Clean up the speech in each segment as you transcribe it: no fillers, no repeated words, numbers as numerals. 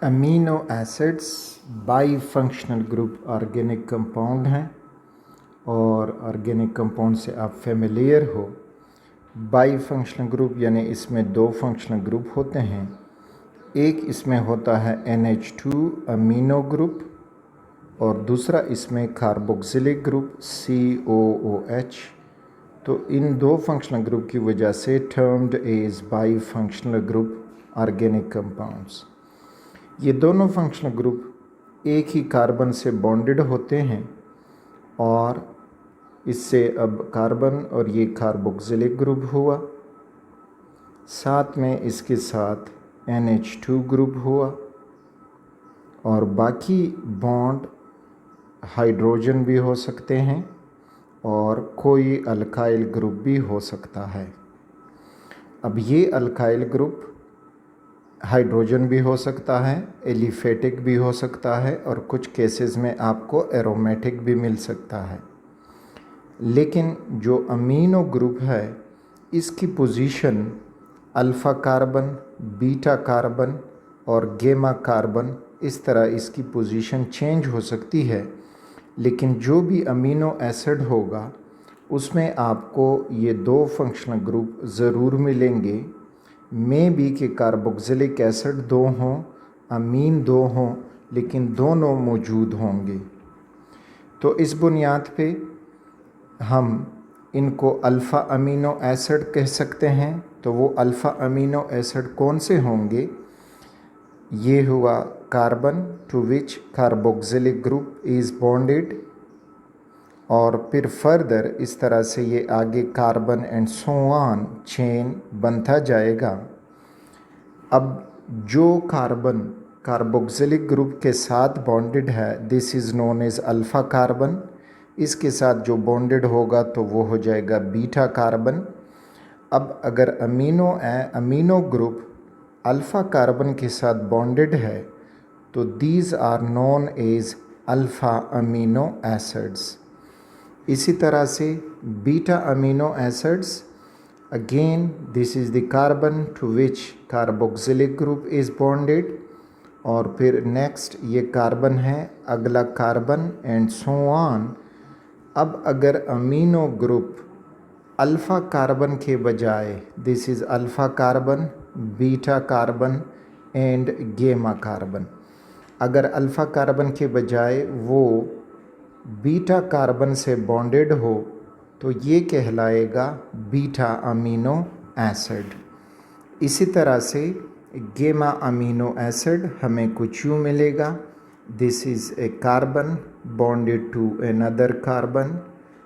Amino acids by functional group organic compound हैं और organic compound से आप फेमिलियर हो। बाई फंक्शनल ग्रुप यानी इसमें दो फंक्शनल ग्रुप होते हैं। एक इसमें होता है NH2 अमीनो ग्रुप और दूसरा इसमें कार्बोक्सिलिक ग्रुप COOH। तो इन दो फंक्शनल ग्रुप की वजह से termed as by functional group organic compounds. ये दोनों फंक्शनल ग्रुप एक ही कार्बन से बॉन्डेड होते हैं और इससे अब कार्बन और ये कार्बोक्सिलिक ग्रुप हुआ, साथ में इसके साथ NH2 ग्रुप हुआ और बाकी बॉन्ड हाइड्रोजन भी हो सकते हैं और कोई अल्काइल ग्रुप भी हो सकता है। अब ये अल्काइल ग्रुप हाइड्रोजन भी हो सकता है, एलिफेटिक भी हो सकता है और कुछ केसेस में आपको एरोमेटिक भी मिल सकता है। लेकिन जो अमीनो ग्रुप है इसकी position alpha carbon, beta carbon और गेमा कार्बन, इस तरह इसकी पोजीशन चेंज हो सकती है। लेकिन जो भी अमीनो एसिड होगा उसमें आपको ये दो फंक्शनल ग्रुप ज़रूर मिलेंगे। मे बी कि कार्बोक्सिलिक एसिड दो हों, अमीन दो हों, लेकिन दोनों मौजूद होंगे। तो इस बुनियाद पे हम इनको अल्फ़ा अमीनो एसिड कह सकते हैं। तो वो अल्फ़ा अमीनो एसिड कौन से होंगे? ये हुआ carbon to which carboxylic group is bonded और फिर फर्दर इस तरह से ये आगे carbon and so on chain बनता जाएगा। अब जो कार्बन कार्बोक्सिलिक ग्रुप के साथ बॉन्डेड है this is known as alpha carbon. इसके साथ जो बॉन्डेड होगा तो वो हो जाएगा बीटा कार्बन। अब अगर अमीनो ग्रुप अल्फ़ा कार्बन के साथ बॉन्डेड है तो these are known as alpha amino acids. इसी तरह से beta amino acids, again this is the carbon to which carboxylic group is bonded और फिर नेक्स्ट ये कार्बन है, अगला कार्बन एंड सो ऑन। अब अगर अमीनो ग्रुप अल्फ़ा कार्बन के बजाय this is alpha carbon, beta carbon and गेमा कार्बन, अगर अल्फ़ा कार्बन के बजाय वो बीटा कार्बन से बॉन्डेड हो तो ये कहलाएगा बीटा अमीनो एसिड। इसी तरह से गेमा अमीनो एसिड हमें कुछ यूँ मिलेगा, this is a carbon bonded to another carbon,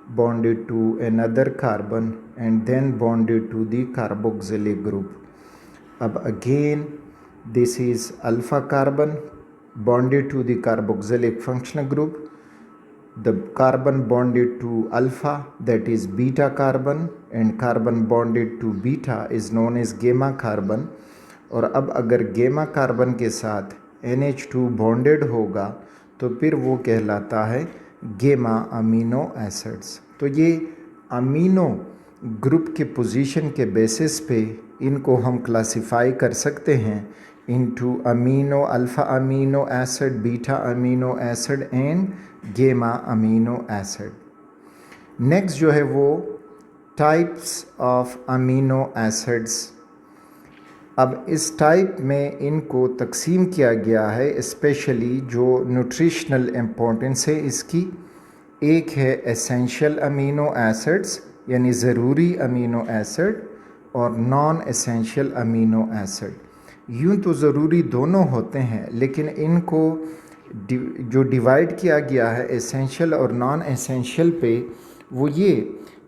bonded to another carbon and then bonded to the carboxylic group. अब again this is alpha carbon bonded to the carboxylic functional group, the carbon bonded to alpha that is beta carbon and carbon bonded to beta is known as gamma carbon। और अब अगर गेमा carbon के साथ NH2 bonded होगा तो फिर वो कहलाता है गेमा अमीनो एसिड्स। तो ये अमीनो ग्रुप के पोजीशन के बेसिस पे इनको हम क्लासिफाई कर सकते हैं into amino, alpha amino acid, beta amino acid and गेमा अमीनो एसिड। नेक्स्ट जो है वो टाइप्स ऑफ अमीनो एसिड्स। अब इस टाइप में इनको तकसीम किया गया है, स्पेशली जो न्यूट्रिशनल इम्पोर्टेंस है इसकी। एक है एसेंशियल अमीनो एसिड्स यानी ज़रूरी अमीनो एसिड और नॉन एसेंशियल अमीनो एसिड। यूँ तो ज़रूरी दोनों होते हैं लेकिन इनको जो डिवाइड किया गया है एसेंशियल और नॉन एसेंशियल पे वो ये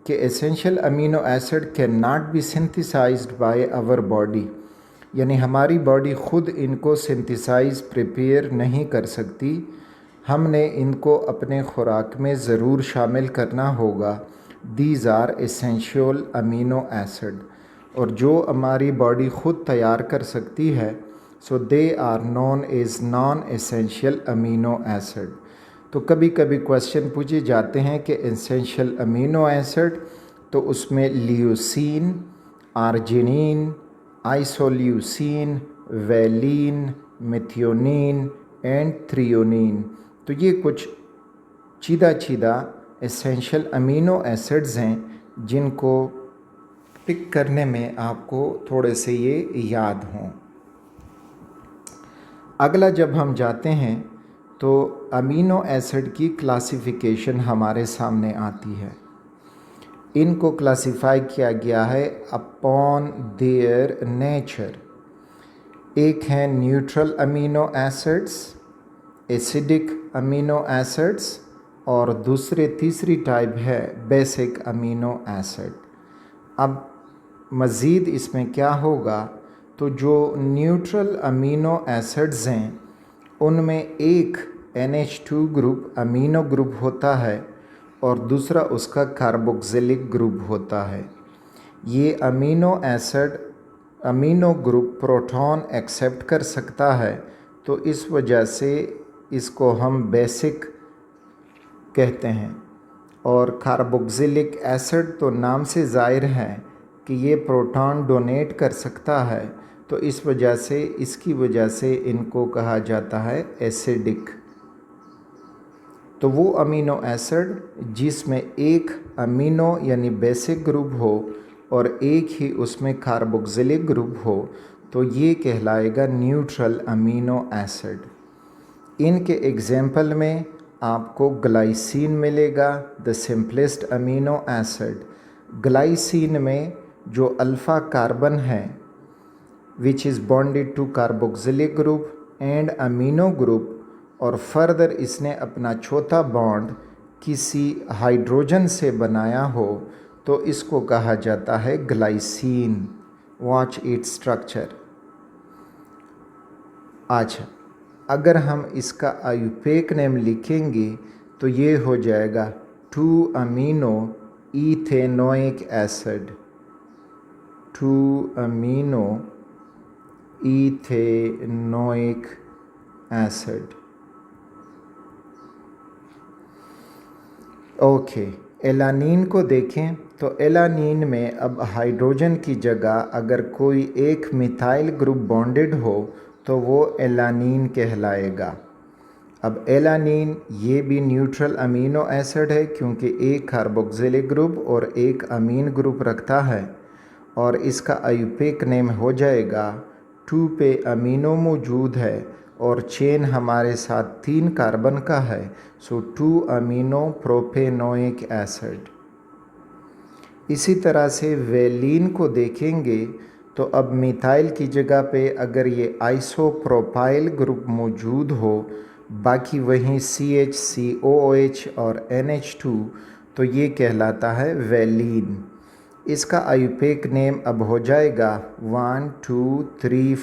कि essential amino acid can not be synthesized by our body, यानी हमारी बॉडी ख़ुद इनको सिंथेसाइज प्रिपेयर नहीं कर सकती। हमने इनको अपने खुराक में ज़रूर शामिल करना होगा। These are essential amino acid. और जो हमारी बॉडी ख़ुद तैयार कर सकती है so they are known as non essential amino acid. तो कभी कभी क्वेश्चन पूछे जाते हैं कि एसेंशियल अमीनो एसिड तो उसमें leucine, arginine, isoleucine, valine, methionine and threonine. तो ये कुछ चीदा एसेंशियल अमीनो एसिड्स हैं जिनको पिक करने में आपको थोड़े से ये याद हों। अगला जब हम जाते हैं तो अमीनो एसिड की क्लासिफिकेशन हमारे सामने आती है। इनको क्लासिफाई किया गया है अपॉन देयर नेचर। एक है neutral amino acids, acidic amino acids, और तीसरी टाइप है बेसिक अमीनो एसिड। अब मज़ीद इसमें क्या होगा, तो जो न्यूट्रल अमीनो एसिड्स हैं उनमें एक NH2 ग्रुप अमीनो ग्रुप होता है और दूसरा उसका कार्बोक्सिलिक ग्रुप होता है। ये अमीनो ग्रुप प्रोटॉन एक्सेप्ट कर सकता है, तो इस वजह से इसको हम बेसिक कहते हैं। और कार्बोक्सिलिक एसिड तो नाम से ज़ाहिर है कि ये प्रोटॉन डोनेट कर सकता है, तो इसकी वजह से इनको कहा जाता है एसिडिक। तो वो अमीनो एसिड जिसमें एक अमीनो यानी बेसिक ग्रुप हो और एक ही उसमें कार्बोक्सिलिक ग्रुप हो, तो ये कहलाएगा न्यूट्रल अमीनो एसिड। इनके एग्जाम्पल में आपको ग्लाइसिन मिलेगा, the simplest amino acid. Glycine में जो अल्फ़ा कार्बन है which is bonded to carboxylic group and amino group, और फर्दर इसने अपना चौथा बॉन्ड किसी हाइड्रोजन से बनाया हो, तो इसको कहा जाता है ग्लाइसिन। Watch its structure. अच्छा, अगर हम इसका आयुपेक नेम लिखेंगे तो ये हो जाएगा 2 amino ethanoic acid. 2 amino ethanoic acid. Okay, alanine को देखें तो एलानीन में अब हाइड्रोजन की जगह अगर कोई एक मिथाइल ग्रुप बॉन्डेड हो तो वो एलानीन कहलाएगा। अब एलानीन ये भी न्यूट्रल अमीनो एसिड है क्योंकि एक कार्बोक्सिलिक ग्रुप और एक अमीन ग्रुप रखता है, और इसका आयुपेक नेम हो जाएगा 2 पे अमीनो मौजूद है और चेन हमारे साथ 3 कार्बन का है, सो 2 अमीनो प्रोपेनोइक एसिड। इसी तरह से वेलिन को देखेंगे तो अब मिथाइल की जगह पे अगर ये आइसोप्रोपाइल ग्रुप मौजूद हो, बाकी वहीं CH COOH और NH2, तो ये कहलाता है वेलिन। इसका आयुपेक नेम अब हो जाएगा 1 2 3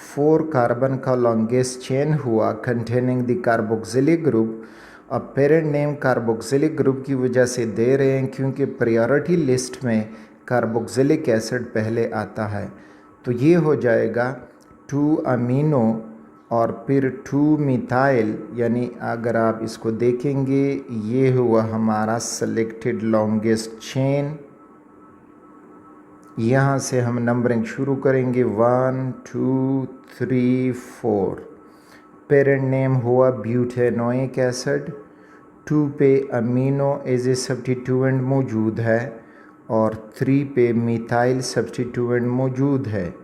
4 कार्बन का लॉन्गेस्ट चेन हुआ कंटेनिंग द कार्बोक्सिलिक ग्रुप। अब पेरेंट नेम कार्बोक्सिलिक ग्रुप की वजह से दे रहे हैं क्योंकि प्रायोरिटी लिस्ट में कार्बोक्सिलिक एसिड पहले आता है, तो ये हो जाएगा 2 अमीनो और फिर 2 मिथाइल, यानी अगर आप इसको देखेंगे ये हुआ हमारा सेलेक्टेड लॉन्गेस्ट चेन। यहाँ से हम नंबरिंग शुरू करेंगे 1 2 3 4। पेरेंट नेम हुआ ब्यूटेनोइक एसिड। 2 पे अमीनो एज ए सब्स्टिट्यूएंट मौजूद है और 3 पे मिथाइल सब्स्टिट्यूएंट मौजूद है,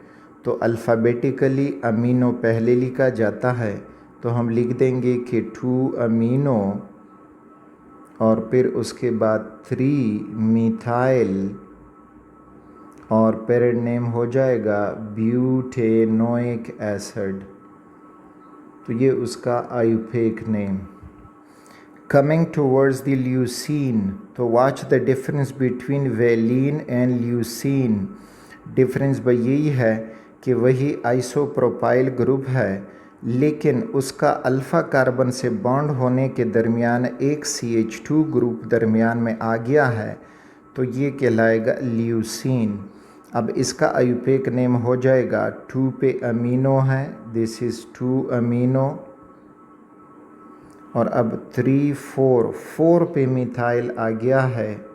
तो अल्फ़ाबेटिकली अमीनो पहले लिखा जाता है, तो हम लिख देंगे कि 2 अमीनो और फिर उसके बाद 3 मिथाइल और पेरेंट नेम हो जाएगा ब्यूटेनोइक एसिड। तो ये उसका IUPAC name. Coming towards the leucine, तो watch the difference between valine and leucine. Difference भाई यही है कि वही आइसोप्रोपाइल ग्रुप है, लेकिन उसका अल्फ़ा कार्बन से बॉन्ड होने के दरमियान एक CH2 ग्रुप दरमियान में आ गया है, तो ये कहलाएगा ल्यूसीन। अब इसका आयुपेक नेम हो जाएगा 2 पे अमीनो है, दिस इज़ 2 अमीनो, और अब 3 4 पे मिथाइल आ गया है,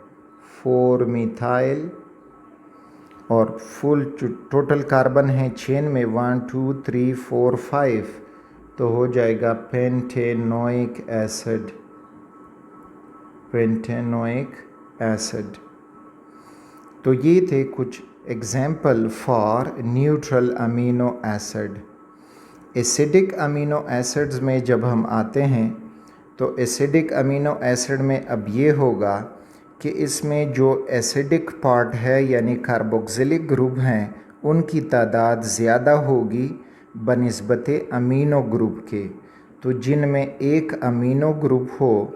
4 मिथाइल, और फुल टोटल कार्बन है चेन में 1 2 3 4 5, तो हो जाएगा पेंटेनोइक एसिड। Pentanoic acid. तो ये थे कुछ example for neutral amino acid. Acidic amino acids में जब हम आते हैं तो एसिडिक अमीनो एसिड में अब ये होगा कि इसमें जो एसिडिक पार्ट है यानी कार्बोक्सिलिक ग्रुप हैं उनकी तादाद ज़्यादा होगी बनिस्बत अमीनो ग्रुप के। तो जिनमें एक अमीनो ग्रुप हो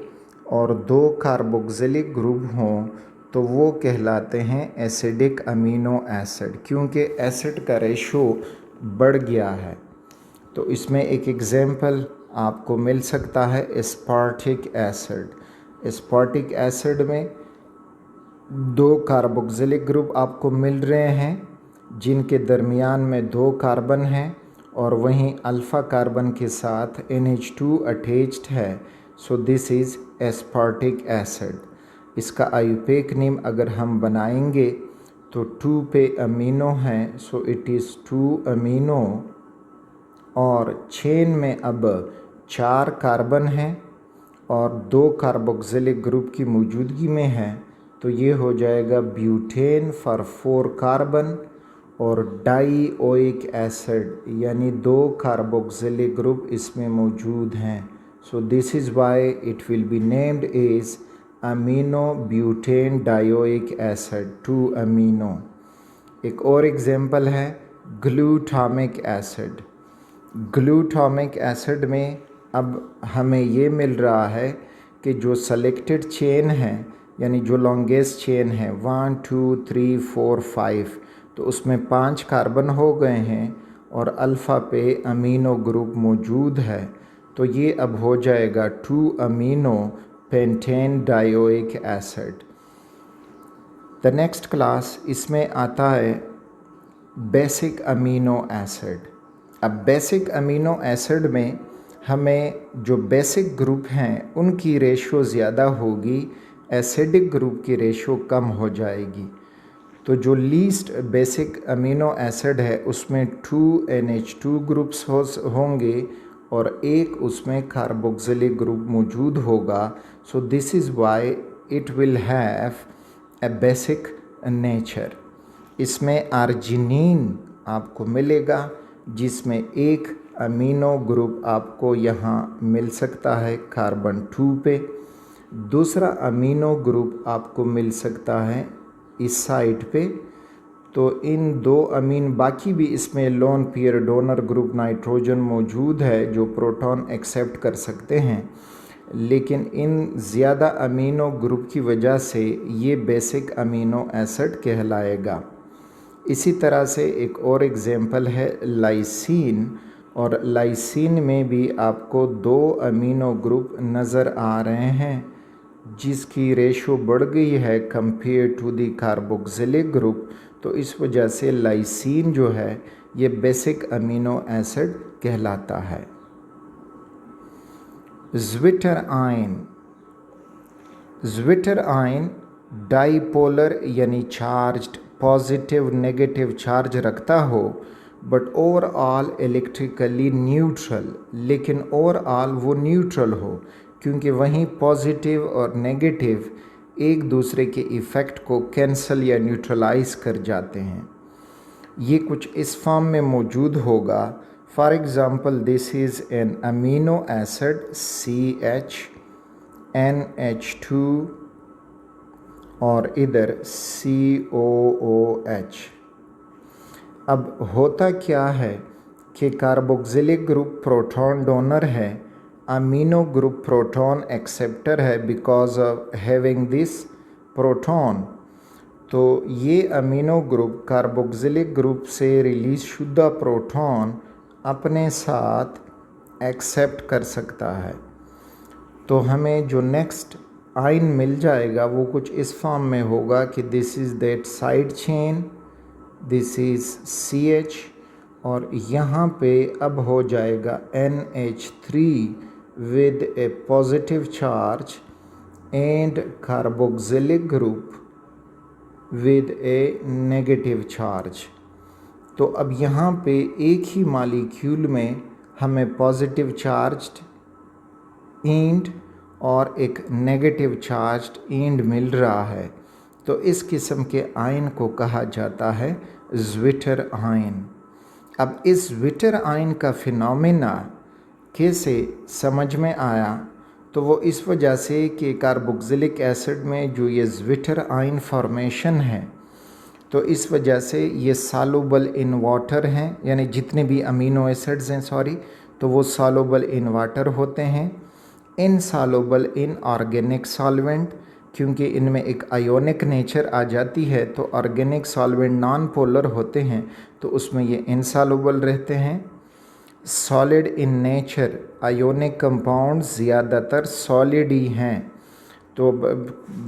और 2 कार्बोक्सिलिक ग्रुप हों तो वो कहलाते हैं एसिडिक अमीनो एसिड, क्योंकि एसिड का रेशो बढ़ गया है। तो इसमें एक एग्जाम्पल आपको मिल सकता है एस्पार्टिक एसिड। एस्पार्टिक एसिड में 2 कार्बोक्सिलिक ग्रुप आपको मिल रहे हैं जिनके दरमियान में 2 कार्बन हैं और वहीं अल्फ़ा कार्बन के साथ NH2 अटैच्ड है। सो दिस इज़ एस्पार्टिक एसिड। इसका आयुपेक नेम अगर हम बनाएंगे तो 2 पे अमीनो है, सो इट इज़ 2 अमीनो। और चेन में अब 4 कार्बन हैं और 2 कार्बोक्सिलिक ग्रुप की मौजूदगी में है, तो ये हो जाएगा ब्यूटेन फॉर 4 कार्बन और डाईओइक एसिड यानी 2 कार्बोक्सिलिक ग्रुप इसमें मौजूद हैं। So this is why it will be named as amino butane dioic acid 2 amino. एक और एग्जांपल है ग्लूटामिक एसिड। ग्लूटामिक एसिड में अब हमें ये मिल रहा है कि जो सेलेक्टेड चेन है यानी जो लॉन्गेस्ट चेन है 1 2 3 4 5, तो उसमें 5 कार्बन हो गए हैं और अल्फ़ा पे अमीनो ग्रुप मौजूद है, तो ये अब हो जाएगा 2 amino pentane dioic acid. The next class इसमें आता है बेसिक अमीनो एसिड। अब बेसिक अमीनो एसिड में हमें जो बेसिक ग्रुप हैं उनकी रेशो ज़्यादा होगी, एसिडिक ग्रुप की रेशो कम हो जाएगी। तो जो लीस्ट बेसिक अमीनो एसिड है उसमें 2 NH2 ग्रुप्स होंगे और एक उसमें कार्बोक्सिलिक ग्रुप मौजूद होगा। सो this is why it will have a basic nature. इसमें आर्जिनिन आपको मिलेगा जिसमें एक अमीनो ग्रुप आपको यहाँ मिल सकता है कार्बन 2 पे, दूसरा अमीनो ग्रुप आपको मिल सकता है इस साइड पे। तो इन 2 अमीन बाकी भी इसमें lone pair donor group nitrogen मौजूद है जो प्रोटॉन एक्सेप्ट कर सकते हैं, लेकिन इन ज़्यादा अमीनो ग्रुप की वजह से ये बेसिक अमीनो एसिड कहलाएगा। इसी तरह से एक और एग्जांपल है लाइसीन, और लाइसीन में भी आपको 2 अमीनो ग्रुप नज़र आ रहे हैं जिसकी रेशो बढ़ गई है compare to the carboxylic group. तो इस वजह से लाइसीन जो है ये बेसिक अमीनो एसिड कहलाता है। ज़्विटर आयन। ज़्विटर आयन डाईपोलर यानी चार्ज्ड पॉजिटिव नेगेटिव चार्ज रखता हो बट ओवरऑल इलेक्ट्रिकली न्यूट्रल, लेकिन ओवरऑल वो न्यूट्रल हो क्योंकि वहीं पॉजिटिव और नेगेटिव एक दूसरे के इफ़ेक्ट को कैंसल या न्यूट्रलाइज कर जाते हैं। ये कुछ इस फॉर्म में मौजूद होगा। For example this is an amino acid CH NH2 और इधर COOH। अब होता क्या है कि कार्बोक्सिलिक ग्रुप प्रोटॉन डोनर है, अमीनो ग्रुप प्रोटॉन एक्सेप्टर है because of having this proton. तो ये अमीनो ग्रुप कार्बोक्सिलिक ग्रुप से रिलीज शुदा प्रोटॉन अपने साथ एक्सेप्ट कर सकता है। तो हमें जो नेक्स्ट आयन मिल जाएगा वो कुछ इस फॉर्म में होगा कि this is that side chain, this is CH और यहाँ पे अब हो जाएगा NH3 with a positive charge and carboxylic group with A negative charge. तो अब यहाँ पे एक ही मॉलिक्यूल में हमें पॉजिटिव चार्ज्ड एंड और एक नेगेटिव चार्ज्ड एंड मिल रहा है। तो इस किस्म के आयन को कहा जाता है ज़्विटर आयन। अब इस ज़्विटर आयन का फिनोमेना कैसे समझ में आया, तो वो इस वजह से कि कार्बोक्सिलिक एसिड में जो ये ज़्विटर आयन फॉर्मेशन है, तो इस वजह से ये सॉल्युबल इन वाटर हैं, यानी जितने भी अमीनो एसिड्स हैं तो वो सॉल्युबल इन वाटर होते हैं, इनसॉल्युबल इन ऑर्गेनिक सॉल्वेंट, क्योंकि इनमें एक आयोनिक नेचर आ जाती है। तो ऑर्गेनिक सॉल्वेंट नॉन पोलर होते हैं तो उसमें ये इनसॉल्युबल रहते हैं। Solid in nature, ionic compound ज़्यादातर सॉलिड ही हैं, तो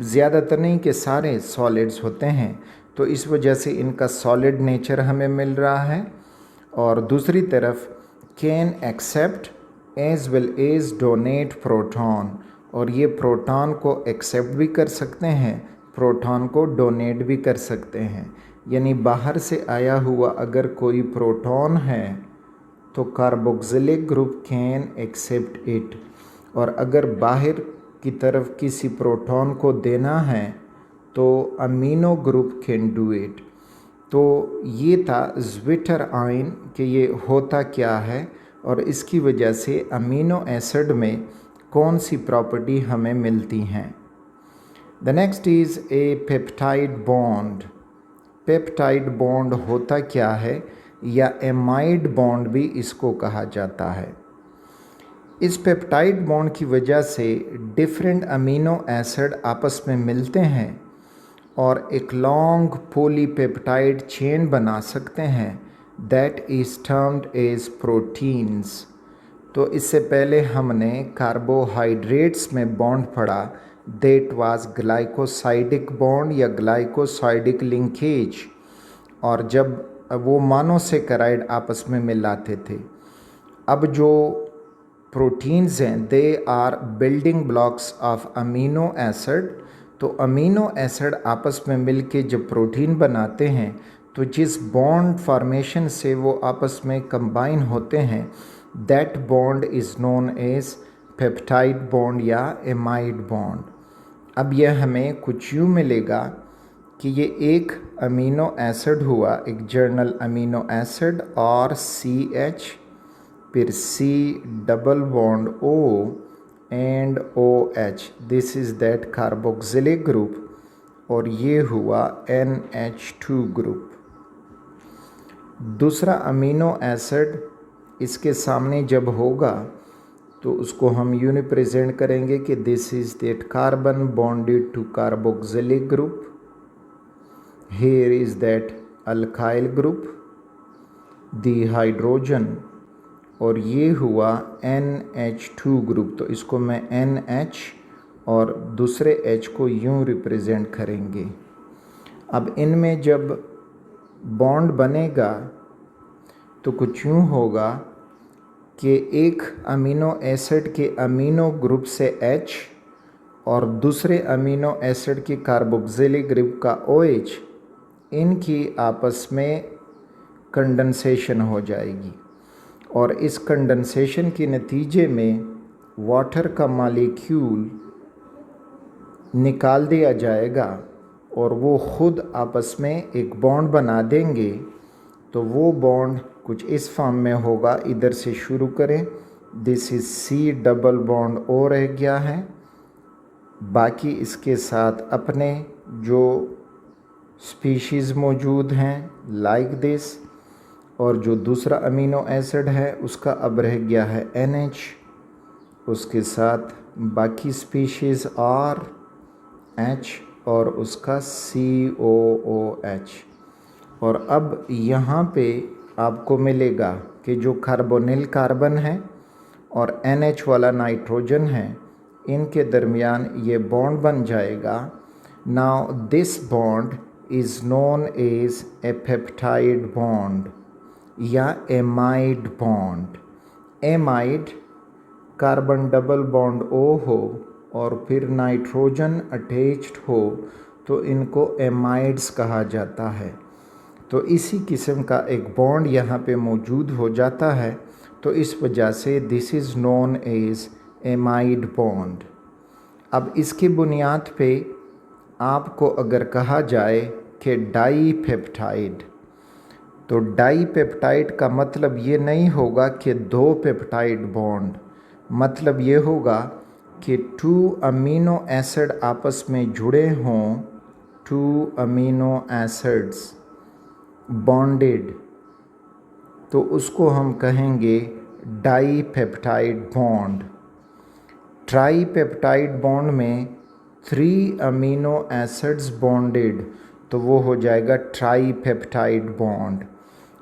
ज़्यादातर नहीं कि सारे सॉलिड्स होते हैं, तो इस वजह से इनका सॉलिड नेचर हमें मिल रहा है। और दूसरी तरफ can accept as well as donate proton, और ये प्रोटॉन को एक्सेप्ट भी कर सकते हैं, प्रोटॉन को डोनेट भी कर सकते हैं। यानी बाहर से आया हुआ अगर कोई प्रोटॉन है तो carboxylic group can accept it, और अगर बाहर की तरफ किसी प्रोटॉन को देना है तो amino group can do it. तो ये था ज़्विटर आयन कि ये होता क्या है और इसकी वजह से अमीनो एसिड में कौन सी प्रॉपर्टी हमें मिलती हैं। The next is a peptide bond. Peptide bond होता क्या है, या एमाइड बॉन्ड भी इसको कहा जाता है। इस पेप्टाइड बॉन्ड की वजह से डिफरेंट अमीनो एसिड आपस में मिलते हैं और एक लॉन्ग पॉलीपेप्टाइड चेन बना सकते हैं, that is termed as proteins. तो इससे पहले हमने कार्बोहाइड्रेट्स में बॉन्ड पढ़ा, दैट वाज ग्लाइकोसाइडिक बॉन्ड या ग्लाइकोसाइडिक लिंकेज, और जब वो मोनोसेकेराइड आपस में मिलाते थे। अब जो प्रोटीन्स हैं they are building blocks of amino acid. तो अमीनो एसिड आपस में मिलके जब प्रोटीन बनाते हैं तो जिस बॉन्ड फॉर्मेशन से वो आपस में कंबाइन होते हैं, that bond is known as peptide bond या एमाइड बॉन्ड। अब यह हमें कुछ यूँ मिलेगा कि ये एक अमीनो एसिड हुआ, एक जर्नल अमीनो एसिड और CH, फिर C double bond O and OH, this is that carboxylic group, और ये हुआ NH2 ग्रुप। दूसरा अमीनो एसिड इसके सामने जब होगा तो उसको हम यूँ रिप्रेजेंट करेंगे कि this is that carbon bonded to carboxylic group, here is that alkyl group, the hydrogen, और ये हुआ NH2 ग्रुप। तो इसको मैं NH और दूसरे H को यूँ रिप्रेजेंट करेंगे। अब इनमें जब बॉन्ड बनेगा तो कुछ यूँ होगा कि एक अमीनो एसिड के अमीनो ग्रुप से H और दूसरे अमीनो एसिड के कार्बोक्सिलिक ग्रुप का OH, इनकी आपस में कंडेंसेशन हो जाएगी, और इस कंडेंसेशन के नतीजे में वाटर का मॉलिक्यूल निकाल दिया जाएगा और वो ख़ुद आपस में एक बॉन्ड बना देंगे। तो वो बॉन्ड कुछ इस फॉर्म में होगा, इधर से शुरू करें, this is C double bond O रह गया है, बाकी इसके साथ अपने जो स्पीशीज़ मौजूद हैं लाइक दिस, और जो दूसरा अमीनो एसिड है उसका अब रह गया है NH, उसके साथ बाकी स्पीशीज़ R H और उसका COOH। और अब यहाँ पे आपको मिलेगा कि जो कार्बोनिल कार्बन है और NH वाला नाइट्रोजन है, इनके दरमियान ये बॉन्ड बन जाएगा। Now this bond is known as a peptide bond या amide bond। amide carbon double bond O हो और फिर नाइट्रोजन अटैच्ड हो तो इनको एमाइड्स कहा जाता है। तो इसी किस्म का एक बॉन्ड यहाँ पे मौजूद हो जाता है, तो इस वजह से this is known as amide bond. अब इसकी बुनियाद पे आपको अगर कहा जाए कि डाईपेप्टाइड, तो डाईपेप्टाइड का मतलब ये नहीं होगा कि दो पेप्टाइड बॉन्ड, मतलब ये होगा कि 2 अमीनो एसिड आपस में जुड़े हों, 2 अमीनो एसिड्स बॉन्डेड, तो उसको हम कहेंगे डाईपेप्टाइड बॉन्ड। ट्राईपेप्टाइड बॉन्ड में 3 अमीनो एसिड्स बॉन्डेड, तो वो हो जाएगा ट्राईपेप्टाइड बॉन्ड।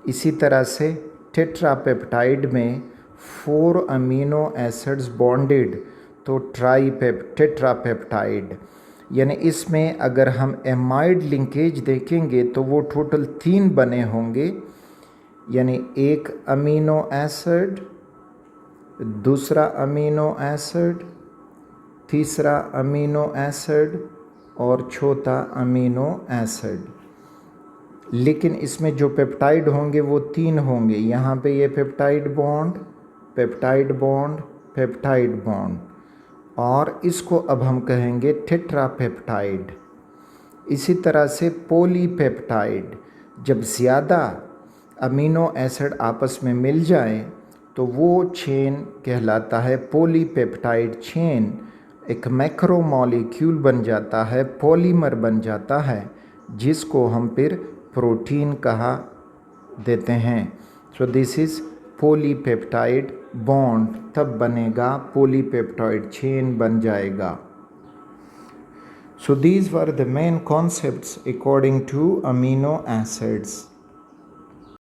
इसी तरह से टेट्रापेप्टाइड में 4 अमीनो एसिड्स बॉन्डेड, तो टेट्रापेप्टाइड। यानी इसमें अगर हम एमाइड लिंकेज देखेंगे तो वो टोटल 3 बने होंगे, यानी एक अमीनो एसिड, दूसरा अमीनो एसिड, तीसरा अमीनो एसिड और चौथा अमीनो एसिड। लेकिन इसमें जो पेप्टाइड होंगे वो 3 होंगे। यहाँ पे ये peptide bond, peptide bond, peptide bond, और इसको अब हम कहेंगे टेट्रापेप्टाइड। इसी तरह से पॉलीपेप्टाइड, जब ज़्यादा अमीनो एसिड आपस में मिल जाएं तो वो चेन कहलाता है पॉलीपेप्टाइड चेन। एक मैक्रोमॉलिक्यूल बन जाता है, पॉलीमर बन जाता है, जिसको हम फिर प्रोटीन कहा देते हैं। So this is polypeptide bond, तब बनेगा पॉलीपेप्टाइड चेन बन जाएगा। So these were the main concepts according to amino acids.